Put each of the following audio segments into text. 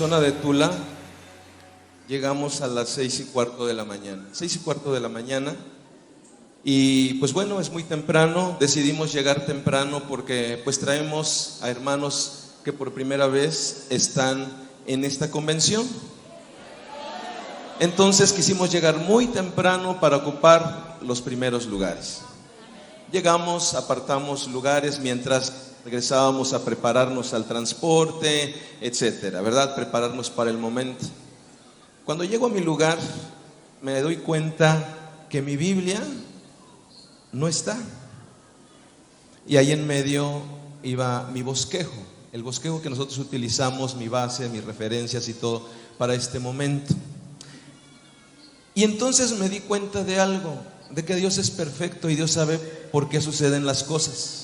zona de Tula llegamos a las 6:15 de la mañana. 6:15 de la mañana. Y pues bueno, es muy temprano. Decidimos llegar temprano porque pues traemos a hermanos que por primera vez están en esta convención. Entonces quisimos llegar muy temprano para ocupar los primeros lugares. Llegamos, apartamos lugares mientras regresábamos a prepararnos al transporte, etcétera, ¿verdad? Prepararnos para el momento. Cuando llego a mi lugar, me doy cuenta que mi Biblia no está. Y ahí en medio iba mi bosquejo, el bosquejo que nosotros utilizamos, mi base, mis referencias y todo para este momento. Y entonces me di cuenta de algo, de que Dios es perfecto y Dios sabe por qué suceden las cosas.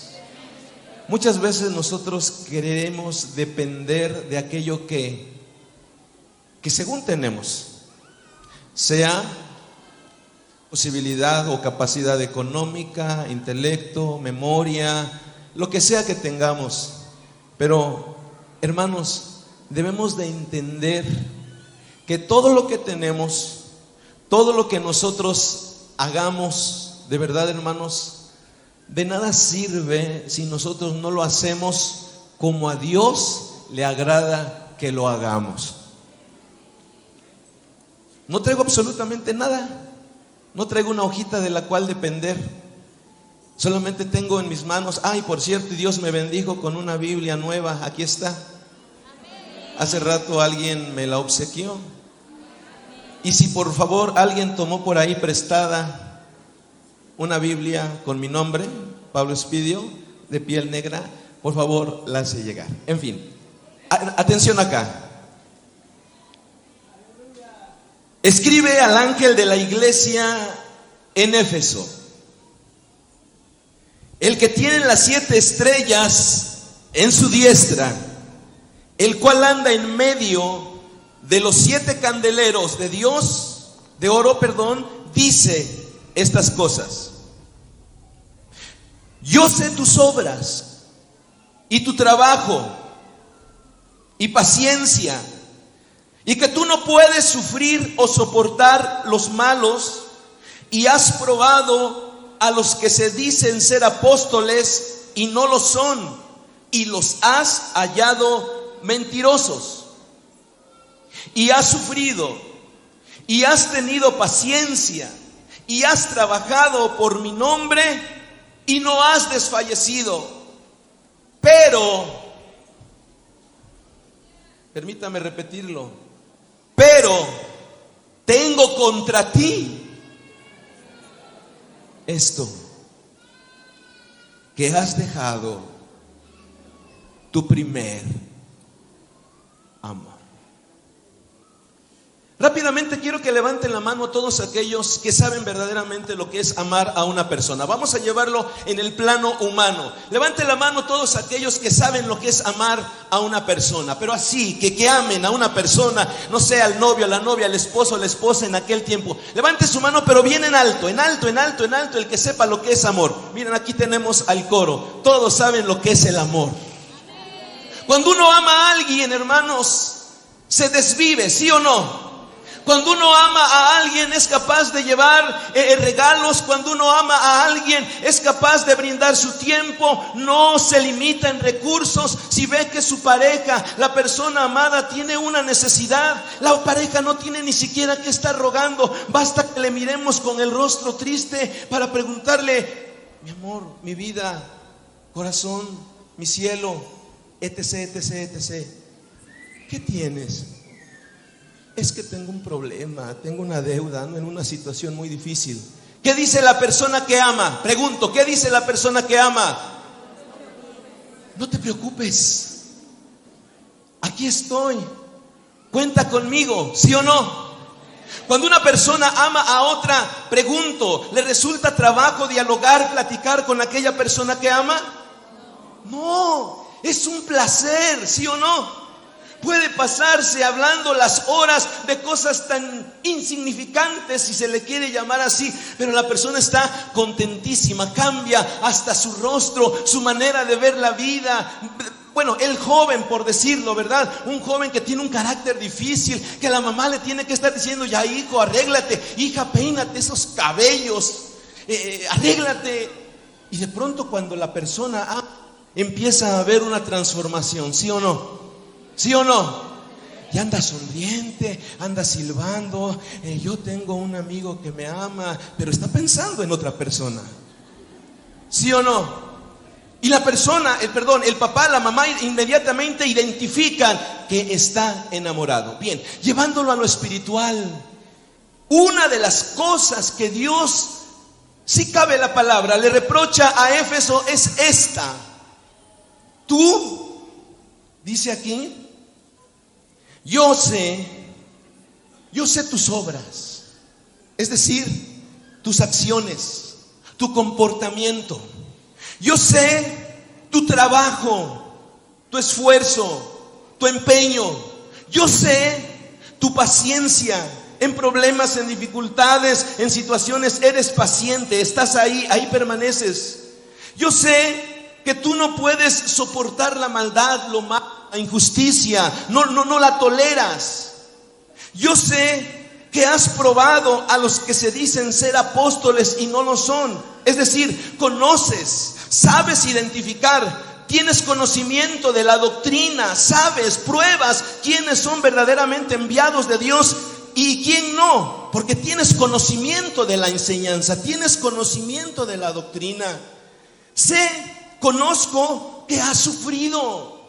Muchas veces nosotros queremos depender de aquello que según tenemos, sea posibilidad o capacidad económica, intelecto, memoria, lo que sea que tengamos. Pero, hermanos, debemos de entender que todo lo que tenemos, todo lo que nosotros hagamos, de verdad, hermanos, de nada sirve si nosotros no lo hacemos como a Dios le agrada que lo hagamos. No traigo absolutamente nada. No traigo una hojita de la cual depender. Solamente tengo en mis manos, ay, por cierto, Dios me bendijo con una Biblia nueva. Aquí está. Hace rato alguien me la obsequió. Y si por favor alguien tomó por ahí prestada una Biblia con mi nombre, Pablo Espidio, de piel negra, por favor la hace llegar. En fin, atención acá. Escribe al ángel de la iglesia en Éfeso: el que tiene las 7 estrellas en su diestra, el cual anda en medio de los 7 candeleros de Dios, de oro, dice estas cosas: yo sé tus obras y tu trabajo y paciencia, y que tú no puedes sufrir o soportar los malos, y has probado a los que se dicen ser apóstoles y no lo son, y los has hallado mentirosos. Y has sufrido, y has tenido paciencia, y has trabajado por mi nombre, y no has desfallecido. Pero, permítame repetirlo, pero tengo contra ti esto, que has dejado tu primer amor. Rápidamente quiero que levanten la mano todos aquellos que saben verdaderamente lo que es amar a una persona. Vamos a llevarlo en el plano humano. Levanten la mano todos aquellos que saben lo que es amar a una persona. Pero así, que amen a una persona, no sea al novio, a la novia, al esposo, a la esposa en aquel tiempo. Levante su mano, pero bien en alto, en alto, en alto, en alto, el que sepa lo que es amor. Miren, aquí tenemos al coro. Todos saben lo que es el amor. Cuando uno ama a alguien, hermanos, se desvive, ¿sí o no? Cuando uno ama a alguien es capaz de llevar regalos. Cuando uno ama a alguien es capaz de brindar su tiempo. No se limita en recursos. Si ve que su pareja, la persona amada, tiene una necesidad, la pareja no tiene ni siquiera que estar rogando. Basta que le miremos con el rostro triste para preguntarle: mi amor, mi vida, corazón, mi cielo, etc, etc, etc. ¿Qué tienes? Es que tengo un problema, tengo una deuda, ando en una situación muy difícil. ¿Qué dice la persona que ama? Pregunto, ¿qué dice la persona que ama? No te preocupes, aquí estoy, cuenta conmigo, ¿sí o no? Cuando una persona ama a otra, pregunto, ¿le resulta trabajo dialogar, platicar con aquella persona que ama? No, es un placer, ¿sí o no? Puede pasarse hablando las horas de cosas tan insignificantes, si se le quiere llamar así, pero la persona está contentísima, cambia hasta su rostro, su manera de ver la vida, bueno, el joven, por decirlo, ¿verdad? Un joven que tiene un carácter difícil, que la mamá le tiene que estar diciendo: ya hijo, arréglate, hija, peínate esos cabellos, arréglate. Y de pronto cuando la persona empieza a ver una transformación, ¿sí o no? ¿Sí o no? Y anda sonriente, anda silbando, yo tengo un amigo que me ama, pero está pensando en otra persona. ¿Sí o no? Y la persona, el papá, la mamá inmediatamente identifican que está enamorado. Bien, llevándolo a lo espiritual, una de las cosas que Dios, si cabe la palabra, le reprocha a Éfeso es esta: tú, dice aquí, yo sé tus obras, es decir, tus acciones, tu comportamiento. Yo sé tu trabajo, tu esfuerzo, tu empeño. Yo sé tu paciencia en problemas, en dificultades, en situaciones. Eres paciente, estás ahí permaneces. Yo sé que tú no puedes soportar la maldad, lo malo, la injusticia, no la toleras. Yo sé que has probado a los que se dicen ser apóstoles y no lo son. Es decir, conoces, sabes identificar, tienes conocimiento de la doctrina, sabes, pruebas quiénes son verdaderamente enviados de Dios y quién no, porque tienes conocimiento de la enseñanza, tienes conocimiento de la doctrina. Conozco que has sufrido,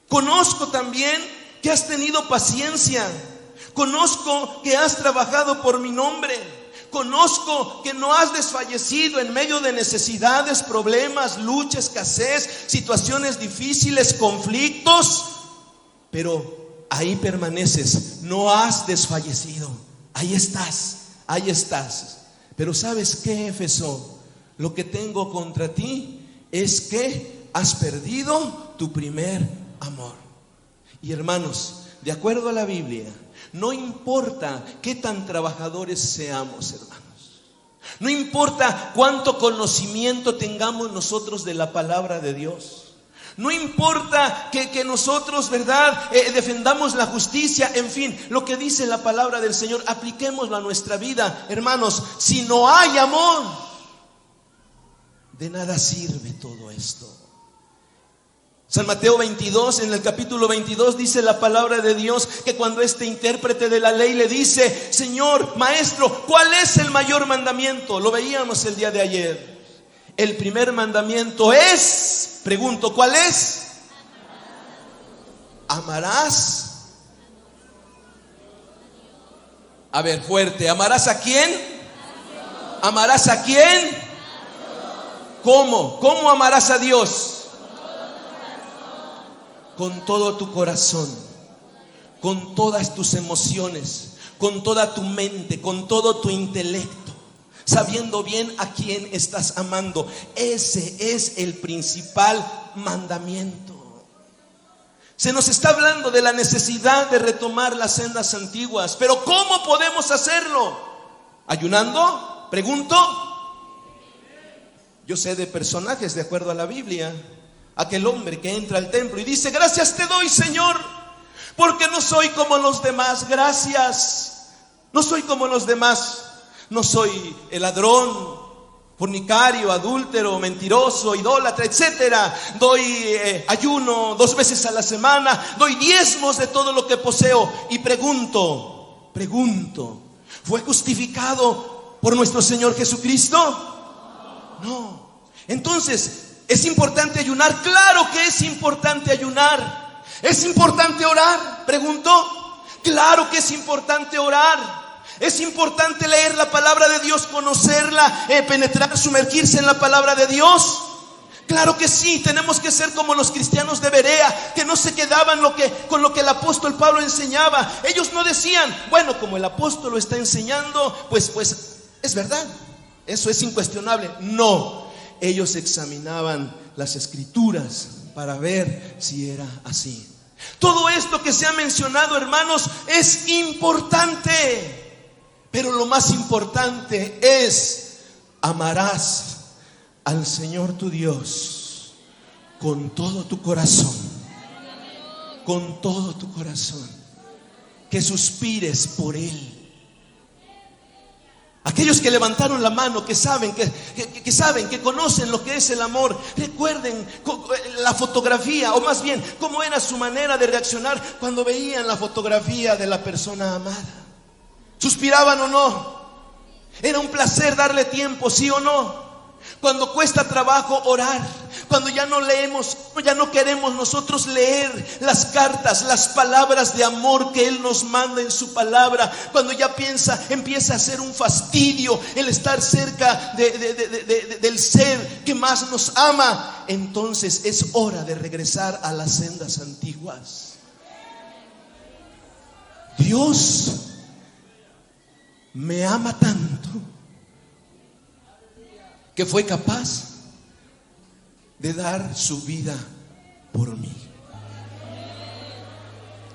conozco también que has tenido paciencia, conozco que has trabajado por mi nombre. Conozco que no has desfallecido en medio de necesidades, problemas, lucha, escasez, situaciones difíciles, conflictos, pero ahí permaneces, no has desfallecido, ahí estás. Pero ¿sabes qué, Éfeso? Lo que tengo contra ti es que has perdido tu primer amor. Y hermanos, de acuerdo a la Biblia, no importa qué tan trabajadores seamos, hermanos. No importa cuánto conocimiento tengamos nosotros de la palabra de Dios. No importa que nosotros, ¿verdad?, defendamos la justicia. En fin, lo que dice la palabra del Señor, apliquémoslo a nuestra vida. Hermanos, si no hay amor, de nada sirve todo esto. San Mateo 22, en el capítulo 22 dice la palabra de Dios que cuando este intérprete de la ley le dice: Señor, maestro, ¿cuál es el mayor mandamiento? Lo veíamos el día de ayer. El primer mandamiento es, pregunto, ¿cuál es? Amarás. A ver, fuerte, ¿amarás a quién? ¿Amarás a quién? ¿Cómo? ¿Cómo amarás a Dios? Con todo tu corazón, con todas tus emociones, con toda tu mente, con todo tu intelecto, sabiendo bien a quién estás amando. Ese es el principal mandamiento. Se nos está hablando de la necesidad de retomar las sendas antiguas, pero ¿cómo podemos hacerlo? ¿Ayunando? Pregunto. Yo sé de personajes de acuerdo a la Biblia. Aquel hombre que entra al templo y dice: gracias te doy, Señor, porque no soy como los demás. Gracias, no soy como los demás. No soy el ladrón, fornicario, adúltero, mentiroso, idólatra, etcétera. Doy ayuno 2 veces a la semana, doy diezmos de todo lo que poseo. Y pregunto, ¿fue justificado por nuestro Señor Jesucristo? No. Entonces, ¿es importante ayunar? Claro que es importante ayunar. ¿Es importante orar? Pregunto. Claro que es importante orar. Es importante leer la palabra de Dios, conocerla, penetrar, sumergirse en la palabra de Dios. Claro que sí, tenemos que ser como los cristianos de Berea, que no se quedaban con lo que el apóstol Pablo enseñaba. Ellos no decían: bueno, como el apóstol lo está enseñando, pues es verdad, eso es incuestionable. No. Ellos examinaban las escrituras para ver si era así. Todo esto que se ha mencionado, hermanos, es importante, pero lo más importante es: amarás al Señor tu Dios con todo tu corazón, con todo tu corazón, que suspires por Él. Aquellos que levantaron la mano, que saben, que conocen lo que es el amor, recuerden la fotografía, o más bien, cómo era su manera de reaccionar cuando veían la fotografía de la persona amada. ¿Suspiraban o no? ¿Era un placer darle tiempo, sí o no? Cuando cuesta trabajo orar, cuando ya no leemos, ya no queremos nosotros leer las cartas, las palabras de amor que Él nos manda en su palabra, cuando ya empieza a ser un fastidio el estar cerca del ser que más nos ama, entonces es hora de regresar a las sendas antiguas. Dios me ama tanto que fue capaz de dar su vida por mí.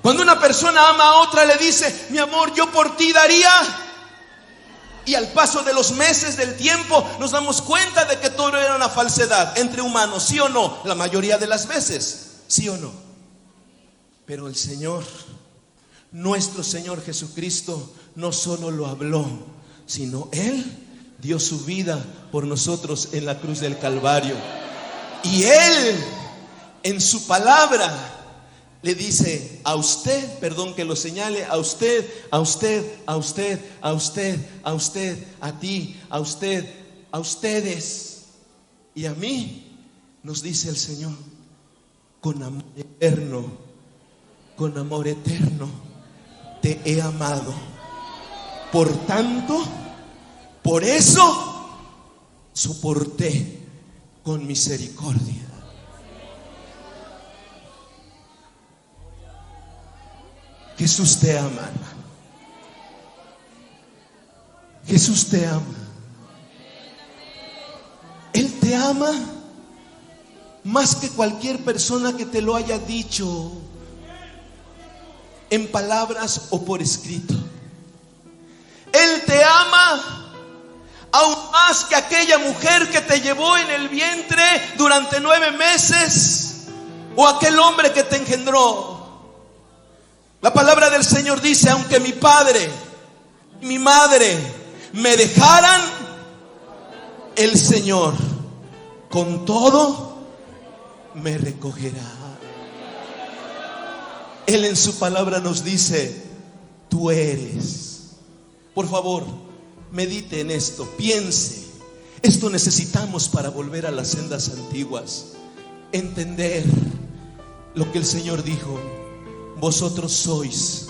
Cuando una persona ama a otra, le dice: mi amor, yo por ti daría. Y al paso de los meses, del tiempo, nos damos cuenta de que todo era una falsedad entre humanos, ¿sí o no? La mayoría de las veces, ¿sí o no? Pero el Señor, nuestro Señor Jesucristo, no solo lo habló, sino Él dio su vida por nosotros en la cruz del Calvario. Y Él, en su palabra, le dice a usted, perdón que lo señale, a usted, a usted, a usted, a usted, a usted, a ti, a usted, a ustedes y a mí, nos dice el Señor, con amor eterno, te he amado. Por tanto, por eso soporté con misericordia. Jesús te ama, hermano. Jesús te ama. Él te ama más que cualquier persona que te lo haya dicho en palabras o por escrito. Él te ama aún más que aquella mujer que te llevó en el vientre durante 9 meses, o aquel hombre que te engendró. La palabra del Señor dice: aunque mi padre y mi madre me dejaran, el Señor con todo me recogerá. Él en su palabra nos dice: tú eres. Por favor, medite en esto, piense. Esto necesitamos para volver a las sendas antiguas. Entender lo que el Señor dijo: vosotros sois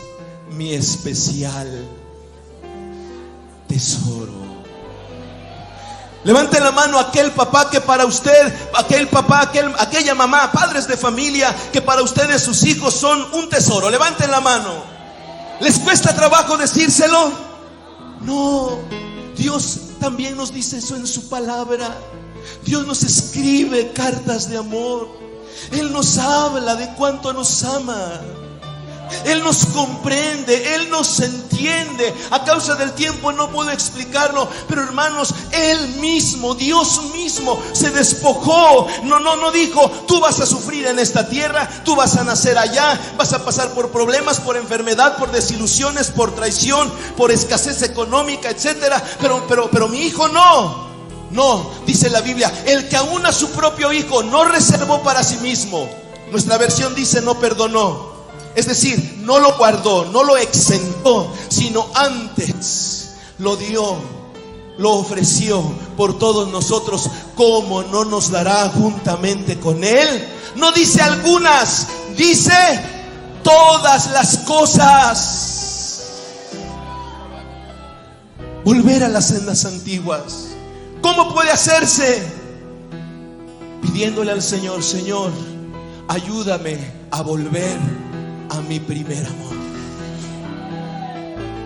mi especial tesoro. Levante la mano aquel papá que para usted, aquel papá, aquella mamá, padres de familia que para ustedes sus hijos son un tesoro. Levanten la mano. ¿Les cuesta trabajo decírselo? No, Dios también nos dice eso en su palabra. Dios nos escribe cartas de amor. Él nos habla de cuánto nos ama. Él nos comprende, Él nos entiende. A causa del tiempo no puedo explicarlo, pero hermanos, Él mismo, Dios mismo, se despojó. No dijo: tú vas a sufrir en esta tierra, tú vas a nacer allá, vas a pasar por problemas, por enfermedad, por desilusiones, por traición, por escasez económica, etcétera. Pero mi hijo no, dice la Biblia: el que aún a su propio hijo no reservó para sí mismo. Nuestra versión dice: no perdonó. Es decir, no lo guardó, no lo exentó, sino antes lo dio, lo ofreció por todos nosotros. ¿Cómo no nos dará juntamente con Él? No dice algunas, dice todas las cosas. Volver a las sendas antiguas. ¿Cómo puede hacerse? Pidiéndole al Señor: Señor, ayúdame a volver a mi primer amor.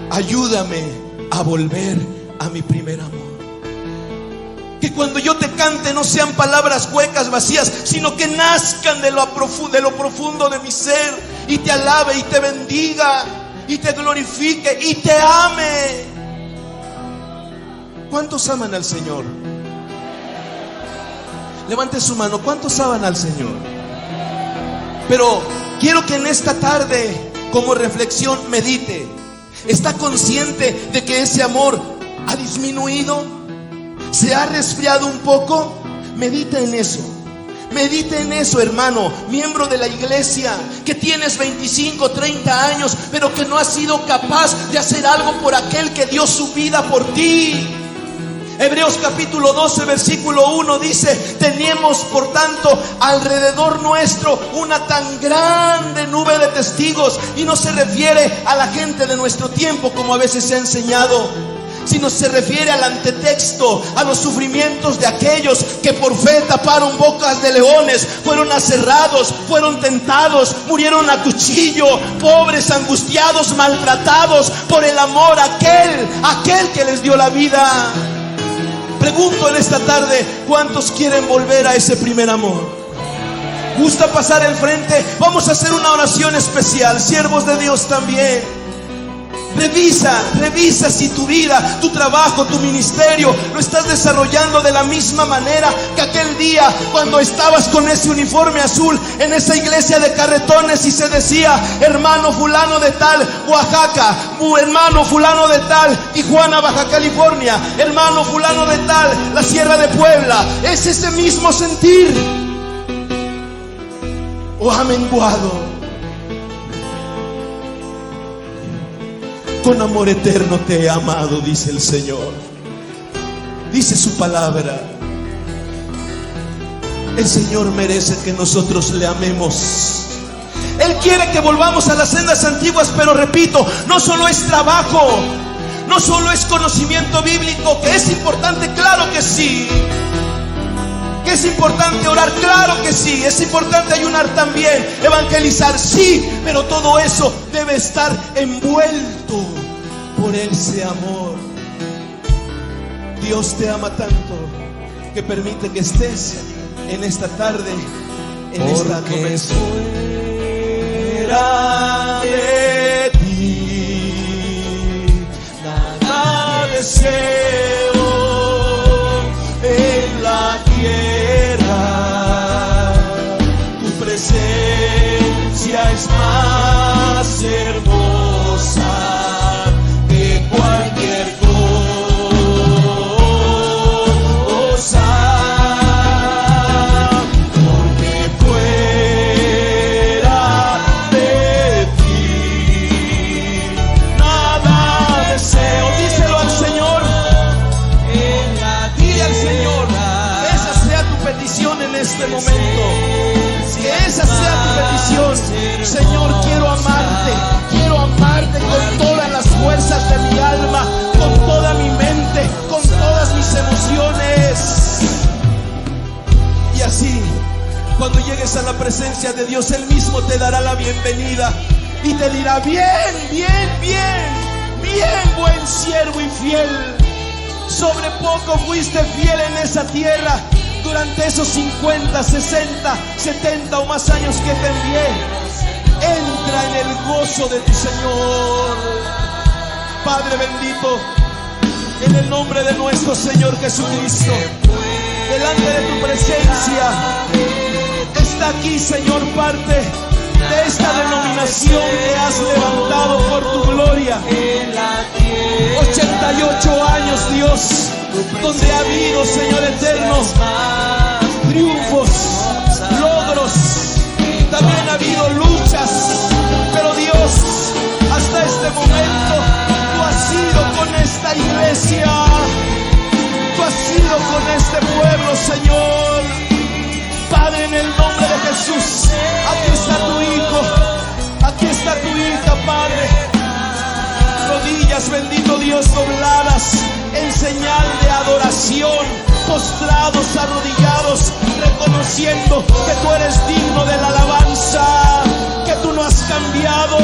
Ayúdame a volver a mi primer amor. Que cuando yo te cante no sean palabras huecas, vacías, sino que nazcan de lo profundo de mi ser, y te alabe y te bendiga y te glorifique y te ame. ¿Cuántos aman al Señor? Levante su mano. ¿Cuántos aman al Señor? Pero quiero que en esta tarde, como reflexión, medite. ¿Está consciente de que ese amor ha disminuido? ¿Se ha resfriado un poco? Medita en eso. Medita en eso, hermano, miembro de la iglesia, que tienes 25, 30 años, pero que no has sido capaz de hacer algo por aquel que dio su vida por ti. Hebreos capítulo 12, versículo 1 dice: tenemos por tanto alrededor nuestro una tan grande nube de testigos. Y no se refiere a la gente de nuestro tiempo, como a veces se ha enseñado, sino se refiere al antetexto, a los sufrimientos de aquellos que por fe taparon bocas de leones, fueron aserrados, fueron tentados, murieron a cuchillo, pobres, angustiados, maltratados por el amor a aquel que les dio la vida. Pregunto en esta tarde, ¿cuántos quieren volver a ese primer amor? ¿Gusta pasar al frente? Vamos a hacer una oración especial, siervos de Dios también. Revisa si tu vida, tu trabajo, tu ministerio lo estás desarrollando de la misma manera que aquel día cuando estabas con ese uniforme azul en esa iglesia de carretones y se decía: hermano fulano de tal, Oaxaca; hermano fulano de tal, Tijuana, Baja California; hermano fulano de tal, la Sierra de Puebla. ¿Es ese mismo sentir o ha menguado? Con amor eterno te he amado, dice el Señor. Dice su palabra. El Señor merece que nosotros le amemos. Él quiere que volvamos a las sendas antiguas, pero repito, no solo es trabajo, no solo es conocimiento bíblico, que es importante, claro que sí. Que es importante orar, claro que sí. Es importante ayunar también, evangelizar, sí. Pero todo eso debe estar envuelto por ese amor. Dios te ama tanto que permite que estés en esta tarde, en esta conversación. Fuera de ti nada deseo en la tierra. Tu presencia es más hermosa que cualquier cosa, porque fuera de ti nada deseo. Díselo al Señor. Dile al Señor, esa sea tu petición en este momento. Que esa sea tu petición. Señor, quiero amarte con todas las fuerzas de mi alma, con toda mi mente, con todas mis emociones. Y así, cuando llegues a la presencia de Dios, Él mismo te dará la bienvenida y te dirá: bien, buen siervo y fiel. Sobre poco fuiste fiel en esa tierra. Durante esos 50, 60, 70 o más años que te envié, entra en el gozo de tu Señor. Padre bendito, en el nombre de nuestro Señor Jesucristo, delante de tu presencia está aquí, Señor, parte de esta denominación que has levantado por tu gloria. 88 años, Dios, donde ha habido, Señor eterno, triunfos, logros, también ha habido luchas, pero Dios, hasta este momento tú has sido con esta iglesia, tú has sido con este pueblo, Señor. Padre, en el nombre de Jesús, aquí está tu hijo, aquí está tu hija, Padre. Rodillas, bendito Dios, dobladas en señal de adoración, postrados, arrodillados, reconociendo que tú eres digno de la alabanza, que tú no has cambiado.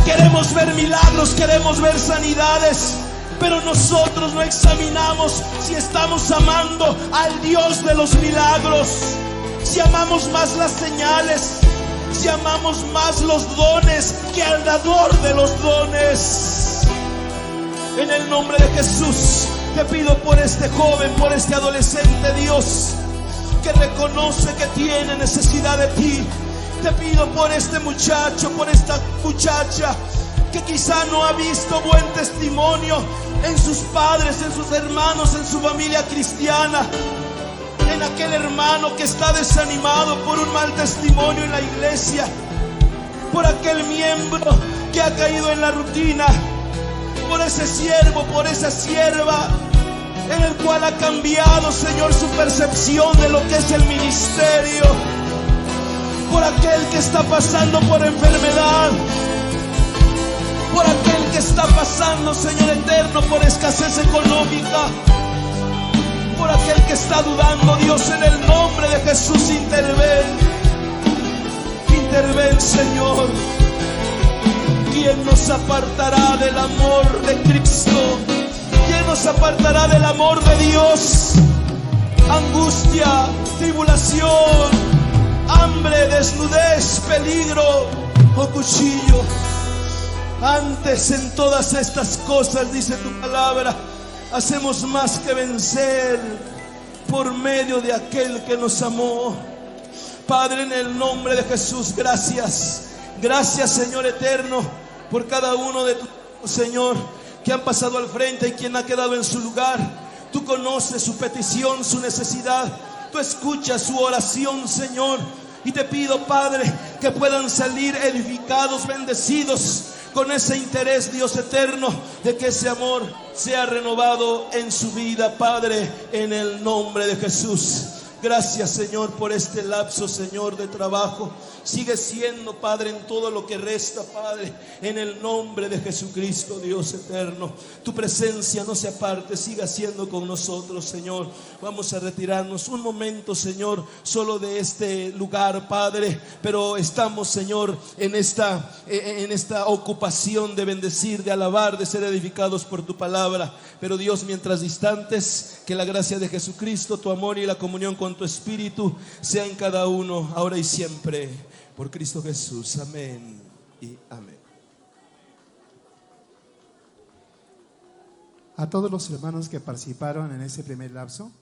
Queremos ver milagros, queremos ver sanidades, pero nosotros no examinamos si estamos amando al Dios de los milagros, si amamos más las señales, si amamos más los dones que al dador de los dones. En el nombre de Jesús te pido por este joven, por este adolescente, Dios, que reconoce que tiene necesidad de ti. Te pido por este muchacho, por esta muchacha que quizá no ha visto buen testimonio en sus padres, en sus hermanos, en su familia cristiana, en aquel hermano que está desanimado por un mal testimonio en la iglesia, por aquel miembro que ha caído en la rutina, por ese siervo, por esa sierva en el cual ha cambiado, Señor, su percepción de lo que es el ministerio, por aquel que está pasando por enfermedad, por aquel que está pasando, Señor eterno, por escasez económica, por aquel que está dudando. Dios, en el nombre de Jesús, interven, Señor. ¿Quién nos apartará del amor de Cristo? ¿Quién nos apartará del amor de Dios? Angustia, tribulación, hambre, desnudez, peligro o cuchillo. Antes, en todas estas cosas, dice tu palabra, hacemos más que vencer por medio de aquel que nos amó. Padre, en el nombre de Jesús, gracias. Gracias, Señor eterno, por cada uno de tus, Señor, que han pasado al frente y quien ha quedado en su lugar. Tú conoces su petición, su necesidad. Tú escuchas su oración, Señor. Y te pido, Padre, que puedan salir edificados, bendecidos, con ese interés, Dios eterno, de que ese amor sea renovado en su vida, Padre, en el nombre de Jesús. Gracias, Señor, por este lapso, Señor, de trabajo. Sigue siendo, Padre, en todo lo que resta, Padre, en el nombre de Jesucristo, Dios eterno. Tu presencia no se aparte, siga siendo con nosotros, Señor. Vamos a retirarnos un momento, Señor, solo de este lugar, Padre, pero estamos, Señor, en esta ocupación de bendecir, de alabar, de ser edificados por tu palabra. Pero Dios, mientras distantes, que la gracia de Jesucristo, tu amor y la comunión con tu Espíritu sea en cada uno, ahora y siempre, por Cristo Jesús. Amén y amén. A todos los hermanos que participaron en ese primer lapso,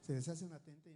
se les hace una atenta